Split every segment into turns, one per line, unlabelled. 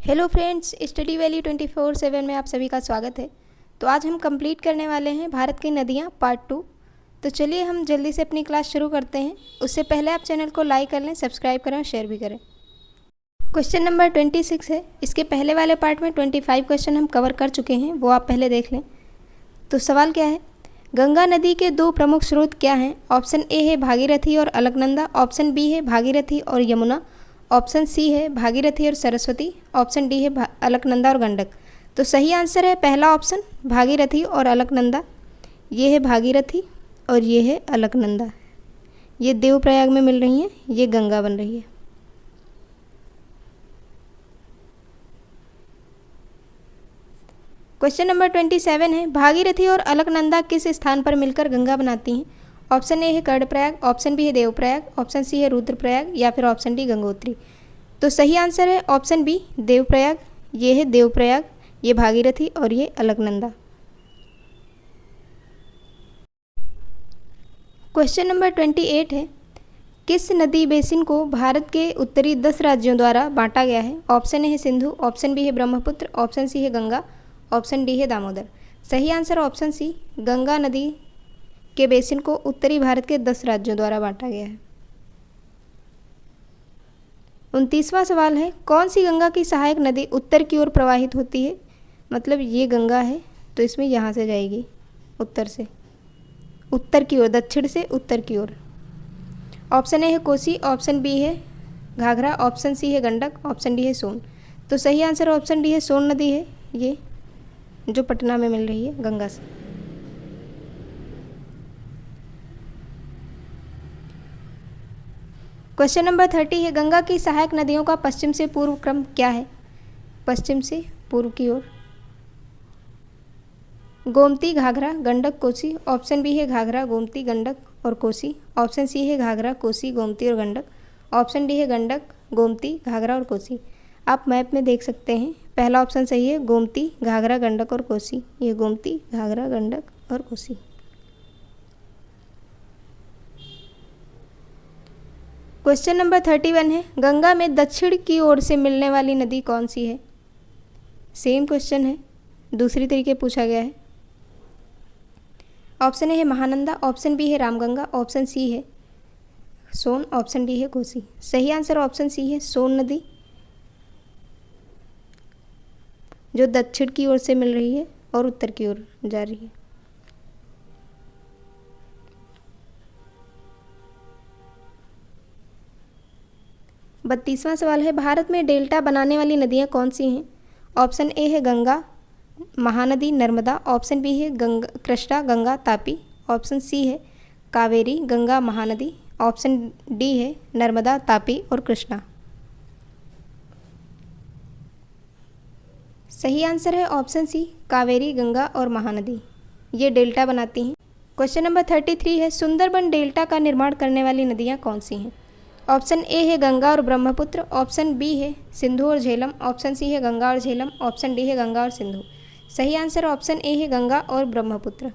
Hello friends, study valley 24/7 में आप सभी का स्वागत है। तो आज हम कंप्लीट करने वाले हैं भारत की नदियाँ पार्ट 2। तो चलिए हम जल्दी से अपनी क्लास शुरू करते हैं। उससे पहले आप चैनल को लाइक कर लें, सब्सक्राइब करें और शेयर भी करें। क्वेश्चन नंबर 26 है। इसके पहले वाले पार्ट में 25 क्वेश्चन हम कवर कर चुके हैं, वो आप पहले देख लें। तो सवाल क्या है, गंगा नदी के दो प्रमुख स्रोत क्या हैं? ऑप्शन ए है भागीरथी और अलकनंदा, ऑप्शन बी है भागीरथी और यमुना, ऑप्शन सी है भागीरथी और सरस्वती, ऑप्शन डी है अलकनंदा और गंडक। तो सही आंसर है पहला ऑप्शन, भागीरथी और अलकनंदा। ये है भागीरथी और ये है अलकनंदा। ये देवप्रयाग में मिल रही हैं, ये गंगा बन रही है। क्वेश्चन नंबर 27 है, भागीरथी और अलकनंदा किस स्थान पर मिलकर गंगा बनाती हैं? ऑप्शन ए है कर्णप्रयाग, ऑप्शन बी है देवप्रयाग, ऑप्शन सी है रुद्रप्रयाग या फिर ऑप्शन डी गंगोत्री। तो सही आंसर है ऑप्शन बी देवप्रयाग। ये है देवप्रयाग, ये भागीरथी और ये अलकनंदा। क्वेश्चन नंबर 28 है, किस नदी बेसिन को भारत के उत्तरी 10 राज्यों द्वारा बांटा गया है? ऑप्शन ए है सिंधु, ऑप्शन बी है ब्रह्मपुत्र, ऑप्शन सी है गंगा, ऑप्शन डी है दामोदर। सही आंसर ऑप्शन सी, गंगा नदी के बेसिन को उत्तरी भारत के 10 राज्यों द्वारा बांटा गया है। 29वां सवाल है, कौन सी गंगा की सहायक नदी उत्तर की ओर प्रवाहित होती है? मतलब ये गंगा है तो इसमें यहाँ से जाएगी उत्तर से, उत्तर की ओर, दक्षिण से उत्तर की ओर। ऑप्शन ए है कोसी, ऑप्शन बी है घाघरा, ऑप्शन सी है गंडक, ऑप्शन डी है सोन। तो सही आंसर ऑप्शन डी है सोन नदी है, ये जो पटना में मिल रही है गंगा से। क्वेश्चन नंबर 30 है, गंगा की सहायक नदियों का पश्चिम से पूर्व क्रम क्या है? पश्चिम से पूर्व की ओर, गोमती, घाघरा, गंडक, कोसी। ऑप्शन बी है घाघरा, गोमती, गंडक और कोसी, ऑप्शन सी है घाघरा, कोसी, गोमती और गंडक, ऑप्शन डी है गंडक, गोमती, घाघरा और कोसी। आप मैप में देख सकते हैं, पहला ऑप्शन सही है, गोमती, घाघरा, गंडक और कोसी। ये गोमती, घाघरा, गंडक और कोसी। क्वेश्चन नंबर 31 है, गंगा में दक्षिण की ओर से मिलने वाली नदी कौन सी है? सेम क्वेश्चन है, दूसरी तरीके पूछा गया है। ऑप्शन ए है महानंदा, ऑप्शन बी है रामगंगा, ऑप्शन सी है सोन, ऑप्शन डी है कोसी। सही आंसर ऑप्शन सी है सोन नदी, जो दक्षिण की ओर से मिल रही है और उत्तर की ओर जा रही है। बत्तीसवां सवाल है, भारत में डेल्टा बनाने वाली नदियाँ कौन सी हैं? ऑप्शन ए है गंगा, महानदी, नर्मदा, ऑप्शन बी है गंगा, कृष्णा, गंगा, तापी, ऑप्शन सी है कावेरी, गंगा, महानदी, ऑप्शन डी है नर्मदा, तापी और कृष्णा। सही आंसर है ऑप्शन सी, कावेरी, गंगा और महानदी, ये डेल्टा बनाती हैं। क्वेश्चन नंबर 33 है, सुंदरबन डेल्टा का निर्माण करने वाली नदियाँ कौन सी हैं? ऑप्शन ए है गंगा और ब्रह्मपुत्र, ऑप्शन बी है सिंधु और झेलम, ऑप्शन सी है गंगा और झेलम, ऑप्शन डी है गंगा और सिंधु। सही आंसर ऑप्शन ए है गंगा और ब्रह्मपुत्र।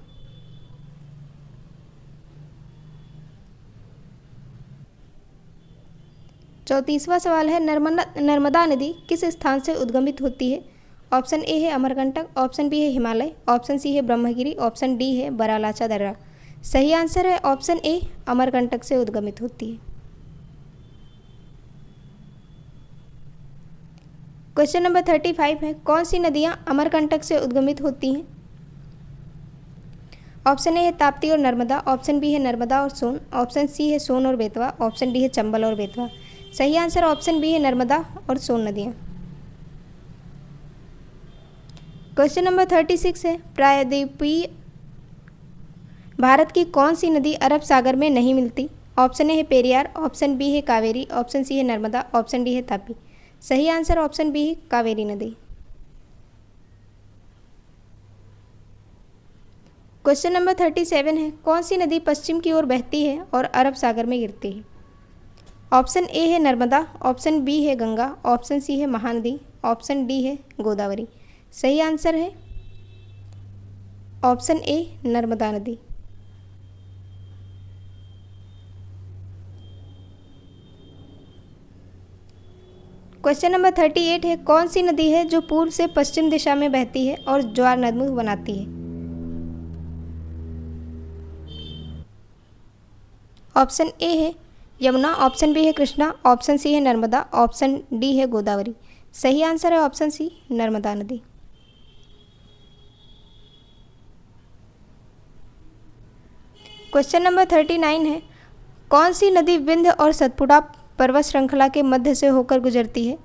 चौंतीसवां सवाल है, नर्मदा नदी किस स्थान से उद्गमित होती है? ऑप्शन ए है अमरकंटक, ऑप्शन बी है हिमालय, ऑप्शन सी है ब्रह्मगिरी, ऑप्शन डी है बरालाचा दर्रा। सही आंसर है ऑप्शन ए, अमरकंटक से उद्गमित होती है। क्वेश्चन नंबर 35 है, कौन सी नदियाँ अमरकंटक से उद्गमित होती हैं? ऑप्शन ए है ताप्ती और नर्मदा, ऑप्शन बी है नर्मदा और सोन, ऑप्शन सी है सोन और बेतवा, ऑप्शन डी है चंबल और बेतवा। सही आंसर ऑप्शन बी है नर्मदा और सोन नदियाँ। क्वेश्चन नंबर 36 है, प्रायद्वीपीय भारत की कौन सी नदी अरब सागर में नहीं मिलती? ऑप्शन ए है पेरियार, ऑप्शन बी है कावेरी, ऑप्शन सी है नर्मदा, ऑप्शन डी है तापी। सही आंसर ऑप्शन बी है कावेरी नदी। क्वेश्चन नंबर 37 है, कौन सी नदी पश्चिम की ओर बहती है और अरब सागर में गिरती है? ऑप्शन ए है नर्मदा, ऑप्शन बी है गंगा, ऑप्शन सी है महानदी, ऑप्शन डी है गोदावरी। सही आंसर है ऑप्शन ए नर्मदा नदी। क्वेश्चन नंबर 38 है, कौन सी नदी है जो पूर्व से पश्चिम दिशा में बहती है और ज्वार नदमुख बनाती है? ऑप्शन ए है यमुना, ऑप्शन बी है कृष्णा, ऑप्शन सी है नर्मदा, ऑप्शन डी है गोदावरी। सही आंसर है ऑप्शन सी, नर्मदा नदी। क्वेश्चन नंबर 39 है, कौन सी नदी विंध्य और सतपुड़ा पर्वत श्रृंखला के मध्य से होकर गुजरती है?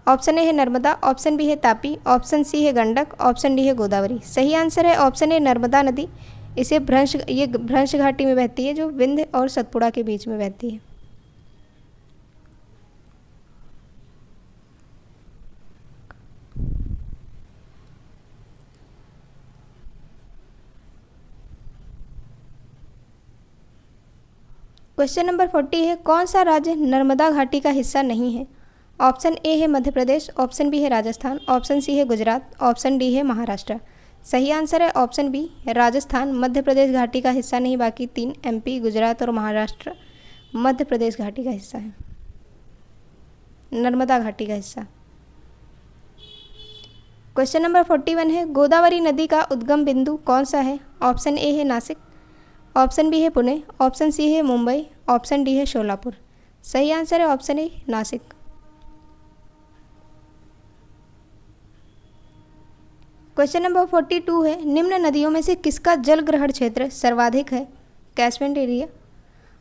ऑप्शन ए है नर्मदा, ऑप्शन बी है तापी, ऑप्शन सी है गंडक, ऑप्शन डी है गोदावरी। सही आंसर है ऑप्शन ए, नर्मदा नदी। ये भ्रंश घाटी में बहती है जो विंध्य और सतपुड़ा के बीच में बहती है। क्वेश्चन नंबर 40 है, कौन सा राज्य नर्मदा घाटी का हिस्सा नहीं है? ऑप्शन ए है मध्य प्रदेश, ऑप्शन बी है राजस्थान, ऑप्शन सी है गुजरात, ऑप्शन डी है महाराष्ट्र। सही आंसर है ऑप्शन बी, राजस्थान मध्य प्रदेश घाटी का हिस्सा नहीं, बाकी 3 एमपी, गुजरात और महाराष्ट्र मध्य प्रदेश घाटी का हिस्सा है, नर्मदा घाटी का हिस्सा। क्वेश्चन नंबर 41 है, गोदावरी नदी का उद्गम बिंदु कौन सा है? ऑप्शन ए है नासिक, ऑप्शन बी है पुणे, ऑप्शन सी है मुंबई, ऑप्शन डी है शोलापुर। सही आंसर है option A, Nashik. Question number 42 है, निम्न नदियों में से किसका जल ग्रहण क्षेत्र सर्वाधिक है? Catchment area.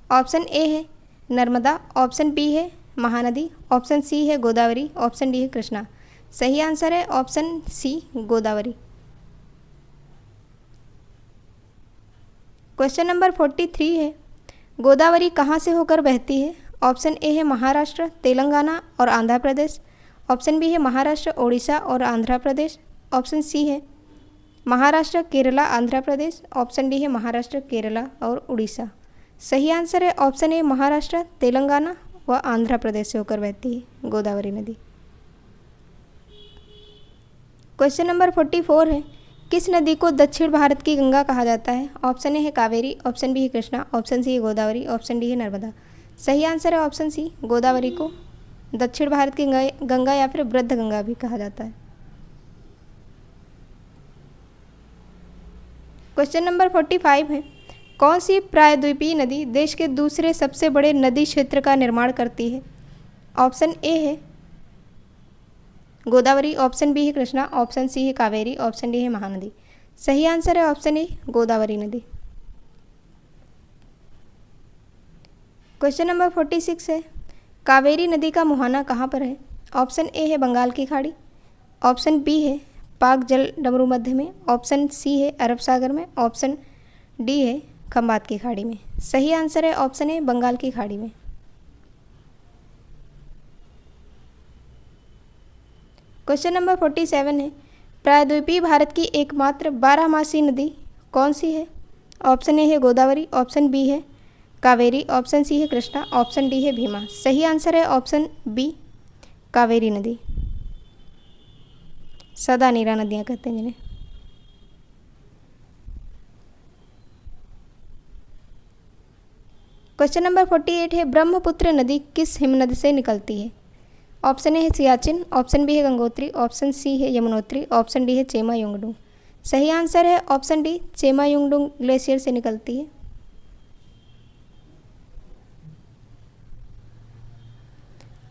ऑप्शन ए है नर्मदा, ऑप्शन बी है महानदी, ऑप्शन सी है गोदावरी, ऑप्शन डी है कृष्णा। सही आंसर है option C, Godavari. Question number 43 है, गोदावरी कहाँ से होकर बहती है? ऑप्शन ए है महाराष्ट्र, तेलंगाना और आंध्र प्रदेश, ऑप्शन बी है महाराष्ट्र, ओडिशा और आंध्र प्रदेश, ऑप्शन सी है महाराष्ट्र, केरला, आंध्र प्रदेश, ऑप्शन डी है महाराष्ट्र, केरला और उड़ीसा। सही आंसर है ऑप्शन ए, महाराष्ट्र, तेलंगाना व आंध्र प्रदेश से होकर बहती है गोदावरी नदी। क्वेश्चन नंबर 44 है, किस नदी को दक्षिण भारत की गंगा कहा जाता है? ऑप्शन ए है कावेरी, ऑप्शन बी है कृष्णा, ऑप्शन सी है गोदावरी, ऑप्शन डी है नर्मदा। सही आंसर है ऑप्शन सी, गोदावरी को दक्षिण भारत की गंगा या फिर वृद्ध गंगा भी कहा जाता है। क्वेश्चन नंबर 45 है, कौन सी प्रायद्वीपीय नदी देश के दूसरे सबसे बड़े नदी क्षेत्र का निर्माण करती है? ऑप्शन ए है गोदावरी, ऑप्शन बी है कृष्णा, ऑप्शन सी है कावेरी, ऑप्शन डी है महानदी। सही आंसर है ऑप्शन ए, गोदावरी नदी। क्वेश्चन नंबर 46 है, कावेरी नदी का मुहाना कहाँ पर है? ऑप्शन ए है बंगाल की खाड़ी, ऑप्शन बी है पाक जल डमरू मध्य में, ऑप्शन सी है अरब सागर में, ऑप्शन डी है खंबात की खाड़ी में। सही आंसर है ऑप्शन ए, बंगाल की खाड़ी में। क्वेश्चन नंबर 47 है, प्रायद्वीपीय भारत की एकमात्र 12मासी नदी कौन सी है? ऑप्शन ए है गोदावरी, ऑप्शन बी है कावेरी, ऑप्शन सी है कृष्णा, ऑप्शन डी है भीमा। सही आंसर है ऑप्शन बी, कावेरी नदी। सदा नीरा नदियाँ कहते हैं जिन्हें। क्वेश्चन नंबर 48 है, ब्रह्मपुत्र नदी किस हिमनद से निकलती है? ऑप्शन ए है सियाचिन, ऑप्शन बी है गंगोत्री, ऑप्शन सी है यमुनोत्री, ऑप्शन डी है चेमा युंगडुंग। सही आंसर है option D, Chema Yungdung glacier से निकलती है।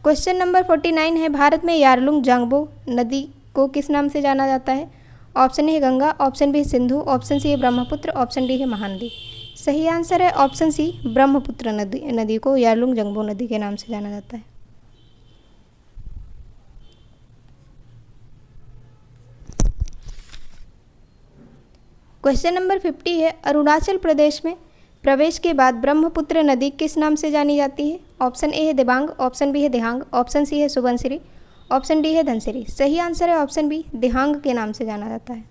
क्वेश्चन नंबर 49 है, भारत में यारलुंग जांगबो नदी को किस नाम से जाना जाता है? ऑप्शन ए है गंगा, ऑप्शन बी है सिंधु, ऑप्शन सी है ब्रह्मपुत्र, ऑप्शन डी है महानदी। सही आंसर है ऑप्शन सी, ब्रह्मपुत्र नदी को यारलुंग जांगबो नदी के नाम से जाना जाता है। क्वेश्चन नंबर 50 है, अरुणाचल प्रदेश में प्रवेश के बाद ब्रह्मपुत्र नदी किस नाम से जानी जाती है? ऑप्शन ए है दिबांग, ऑप्शन बी है दिहांग, ऑप्शन सी है सुबनसिरी, ऑप्शन डी है धनसिरी। सही आंसर है ऑप्शन बी, दिहांग के नाम से जाना जाता है।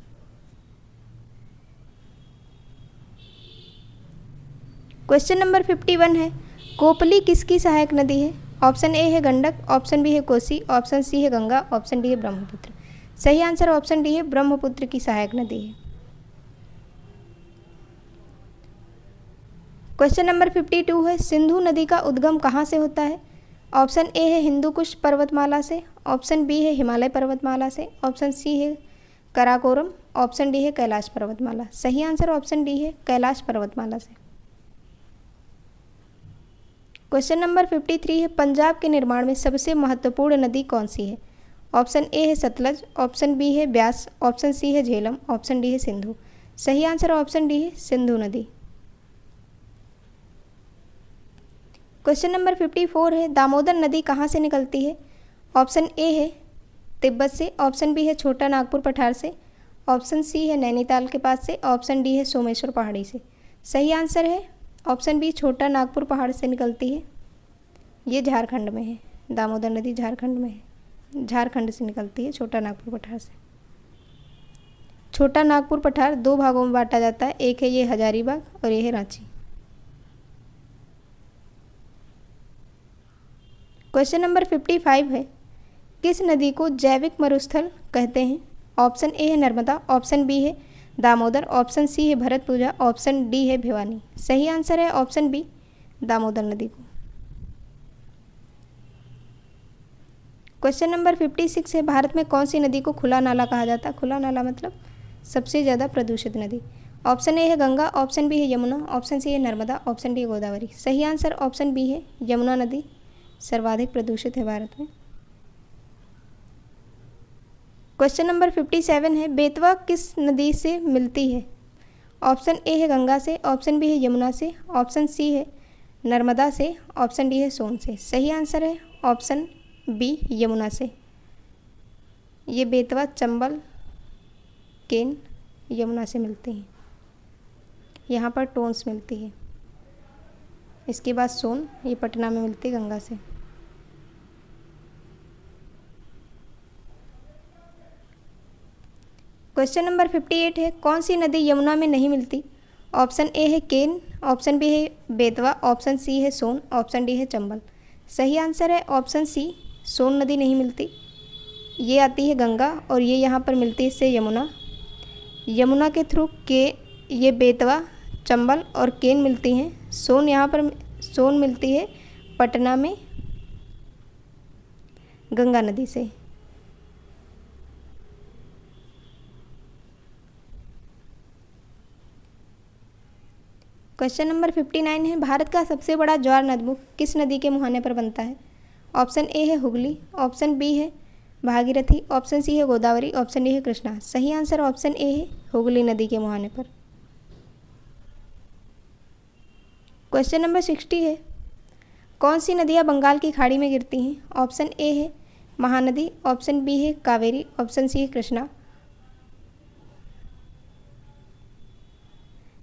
क्वेश्चन नंबर 51 है, कोपली किसकी सहायक नदी है? ऑप्शन ए है गंडक, ऑप्शन बी है कोसी, ऑप्शन सी है गंगा, ऑप्शन डी है ब्रह्मपुत्र। सही आंसर ऑप्शन डी है, ब्रह्मपुत्र की सहायक नदी है। क्वेश्चन नंबर 52 है, सिंधु नदी का उद्गम कहाँ से होता है? ऑप्शन ए है हिंदू कुश पर्वतमाला से, ऑप्शन बी है हिमालय पर्वतमाला से, ऑप्शन सी है कराकोरम, ऑप्शन डी है कैलाश पर्वतमाला। सही आंसर ऑप्शन डी है कैलाश पर्वतमाला से। क्वेश्चन नंबर 53 है पंजाब के निर्माण में सबसे महत्वपूर्ण नदी कौन सी है? ऑप्शन ए है सतलज, ऑप्शन बी है ब्यास, ऑप्शन सी है झेलम, ऑप्शन डी है सिंधु। सही आंसर ऑप्शन डी है सिंधु नदी। क्वेश्चन नंबर 54 है दामोदर नदी कहाँ से निकलती है? ऑप्शन ए है तिब्बत से, ऑप्शन बी है छोटा नागपुर पठार से, ऑप्शन सी है नैनीताल के पास से, ऑप्शन डी है सोमेश्वर पहाड़ी से। सही आंसर है ऑप्शन बी छोटा नागपुर पहाड़ से निकलती है। ये झारखंड में है, दामोदर नदी झारखंड में है, झारखंड से निकलती है छोटा नागपुर पठार से। छोटा नागपुर पठार दो भागों में बांटा जाता है, एक है ये हजारीबाग और ये है रांची। क्वेश्चन नंबर 55 है किस नदी को जैविक मरुस्थल कहते हैं? ऑप्शन ए है नर्मदा, ऑप्शन बी है दामोदर, ऑप्शन सी है भरतपुजा, ऑप्शन डी है भिवानी। सही आंसर है ऑप्शन बी दामोदर नदी को। क्वेश्चन नंबर 56 है भारत में कौन सी नदी को खुला नाला कहा जाता है? खुला नाला मतलब सबसे ज़्यादा प्रदूषित नदी। ऑप्शन ए है गंगा, ऑप्शन बी है यमुना, ऑप्शन सी है नर्मदा, ऑप्शन डी है गोदावरी। सही आंसर ऑप्शन बी है यमुना नदी सर्वाधिक प्रदूषित है भारत में। क्वेश्चन नंबर 57 है बेतवा किस नदी से मिलती है? ऑप्शन ए है गंगा से, ऑप्शन बी है यमुना से, ऑप्शन सी है नर्मदा से, ऑप्शन डी है सोन से। सही आंसर है ऑप्शन बी यमुना से। ये बेतवा चंबल केन यमुना से मिलती हैं। यहाँ पर टोन्स मिलती है। इसके बाद सोन ये पटना में मिलती है गंगा से। क्वेश्चन नंबर 58 है कौन सी नदी यमुना में नहीं मिलती? ऑप्शन ए है केन, ऑप्शन बी है बेतवा, ऑप्शन सी है सोन, ऑप्शन डी है चंबल। सही आंसर है ऑप्शन सी सोन नदी नहीं मिलती। ये आती है गंगा और ये यहाँ पर मिलती है इससे यमुना। यमुना के थ्रू के ये बेतवा चंबल और केन मिलती हैं। सोन यहाँ पर सोन मिलती है पटना में गंगा नदी से। क्वेश्चन नंबर 59 है भारत का सबसे बड़ा ज्वार नदमुख किस नदी के मुहाने पर बनता है? ऑप्शन ए है हुगली, ऑप्शन बी है भागीरथी, ऑप्शन सी है गोदावरी, ऑप्शन डी है कृष्णा। सही आंसर ऑप्शन ए है हुगली नदी के मुहाने पर। क्वेश्चन नंबर 60 है कौन सी नदियाँ बंगाल की खाड़ी में गिरती हैं? ऑप्शन ए है महानदी, ऑप्शन बी है कावेरी, ऑप्शन सी है कृष्णा।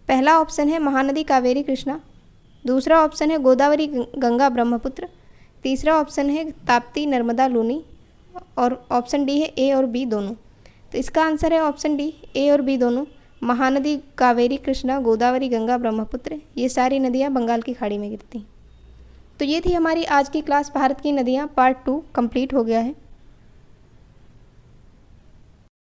पहला ऑप्शन है महानदी कावेरी कृष्णा, दूसरा ऑप्शन है गोदावरी गंगा ब्रह्मपुत्र, तीसरा ऑप्शन है ताप्ती नर्मदा लूनी और ऑप्शन डी है ए और बी दोनों। तो इसका आंसर है ऑप्शन डी ए और बी दोनों। महानदी कावेरी कृष्णा गोदावरी गंगा ब्रह्मपुत्र ये सारी नदियाँ बंगाल की खाड़ी में गिरती हैं। तो ये थी हमारी आज की क्लास भारत की नदियाँ पार्ट 2 कंप्लीट हो गया है।